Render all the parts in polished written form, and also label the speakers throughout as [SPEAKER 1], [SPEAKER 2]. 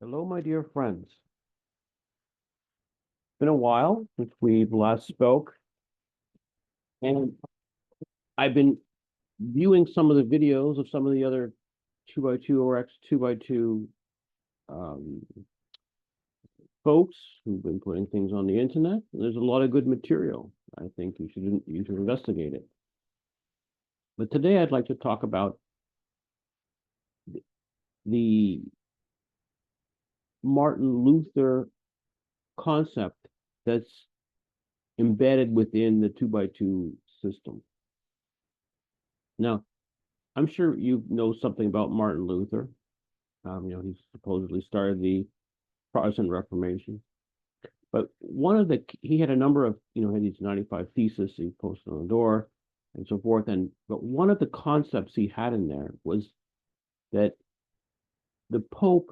[SPEAKER 1] Hello, my dear friends. It's been a while since we've last spoke, and I've been viewing some of the videos of some of the other 2x2 or X 2x2 um, folks who've been putting things on the internet. There's a lot of good material. I think you should investigate it. But today I'd like to talk about the Martin Luther concept that's embedded within the 2x2 system. Now, I'm sure you know something about Martin Luther. He supposedly started the Protestant Reformation. But he had a number of, had these 95 theses he posted on the door and so forth. But one of the concepts he had in there was that the Pope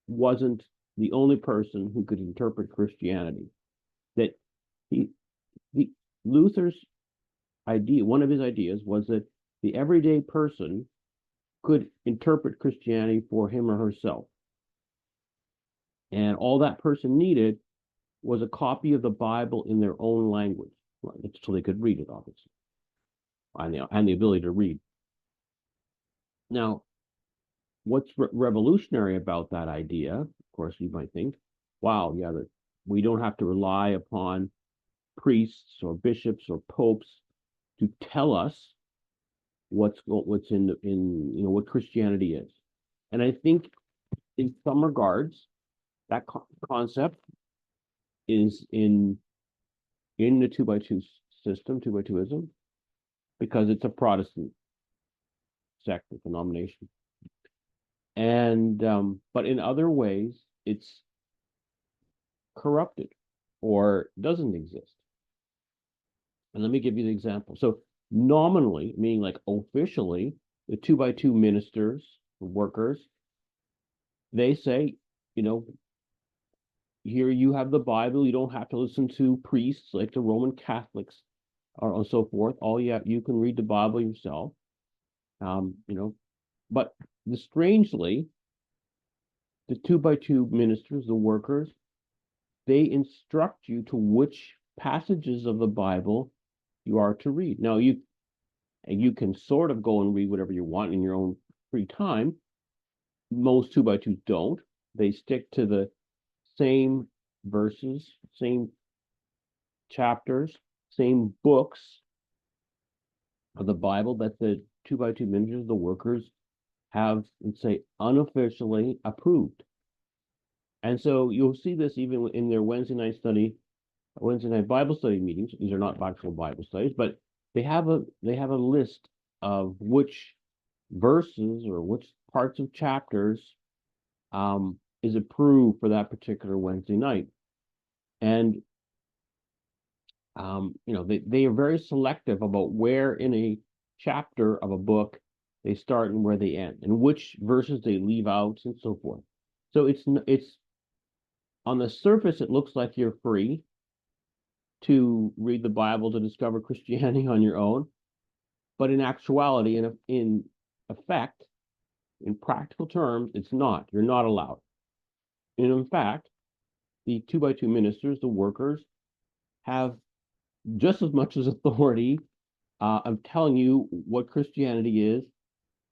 [SPEAKER 1] wasn't the only person who could interpret Christianity. That he, the Luther's idea, one of his ideas was that the everyday person could interpret Christianity for him or herself. And all that person needed was a copy of the Bible in their own language, so they could read it, obviously, and the ability to read. Now, what's revolutionary about that idea? Of course, you might think, wow, yeah, that we don't have to rely upon priests or bishops or popes to tell us what's in what Christianity is. And I think in some regards that concept is in the 2x2 system, 2x2ism, because it's a Protestant sect or denomination. And but in other ways, it's corrupted or doesn't exist. And let me give you the example. So nominally, meaning like officially, the 2x2 ministers, workers, they say, you know, here you have the Bible. You don't have to listen to priests like the Roman Catholics or so forth. All you can read the Bible yourself. But strangely, the 2x2 ministers, the workers, they instruct you to which passages of the Bible you are to read. Now you can sort of go and read whatever you want in your own free time. Most 2x2s don't. They stick to the same verses, same chapters, same books of the Bible that the 2x2 ministers, the workers, have, let's say, unofficially approved. And so you'll see this even in their Wednesday night Bible study meetings. These are not actual Bible studies, but they have a list of which verses or which parts of chapters is approved for that particular Wednesday night. And they are very selective about where in a chapter of a book they start and where they end, and which verses they leave out, and so forth. So it's on the surface, it looks like you're free to read the Bible to discover Christianity on your own, but in actuality, in effect, in practical terms, it's not. You're not allowed. And in fact, the 2x2 ministers, the workers, have just as much as authority of telling you what Christianity is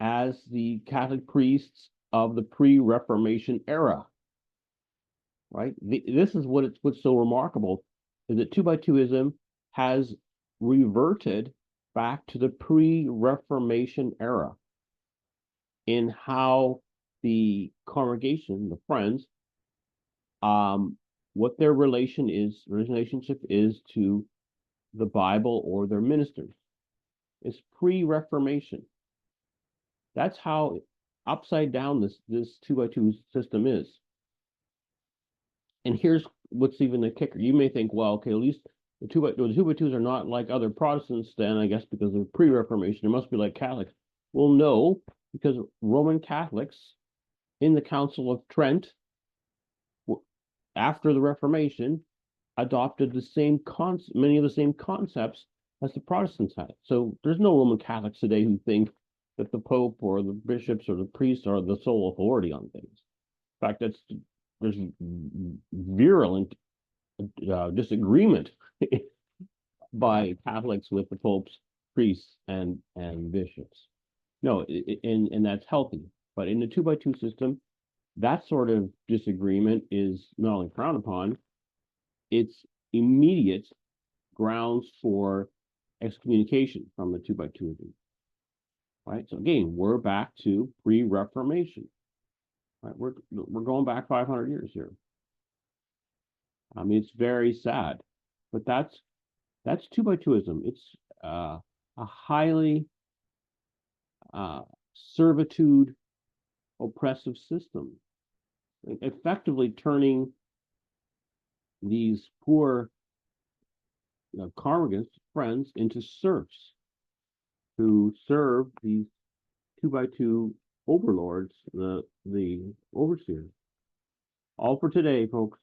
[SPEAKER 1] as the Catholic priests of the pre-Reformation era. Right? This is what's so remarkable is that 2x2ism has reverted back to the pre-Reformation era in how the congregation, the friends, what their relationship is to the Bible or their ministers. It's pre-Reformation. That's how upside down this 2x2 system is. And here's what's even the kicker. You may think, well, okay, at least the 2x2s are not like other Protestants, then I guess because of pre-Reformation, it must be like Catholics. Well, no, because Roman Catholics in the Council of Trent, after the Reformation, adopted many of the same concepts as the Protestants had. So there's no Roman Catholics today who think that the Pope or the bishops or the priests are the sole authority on things. In fact, there's virulent disagreement by Catholics with the Pope's priests and bishops. No, and that's healthy. But in the two by two system, that sort of disagreement is not only frowned upon, it's immediate grounds for excommunication from the two by two. Right. So again, we're back to pre-Reformation. Right. We're going back 500 years here. I mean, it's very sad, but that's two by twoism. It's a highly servitude oppressive system, effectively turning these poor congregants, friends, into serfs who serve these two by two overlords, the overseers. All for today, folks.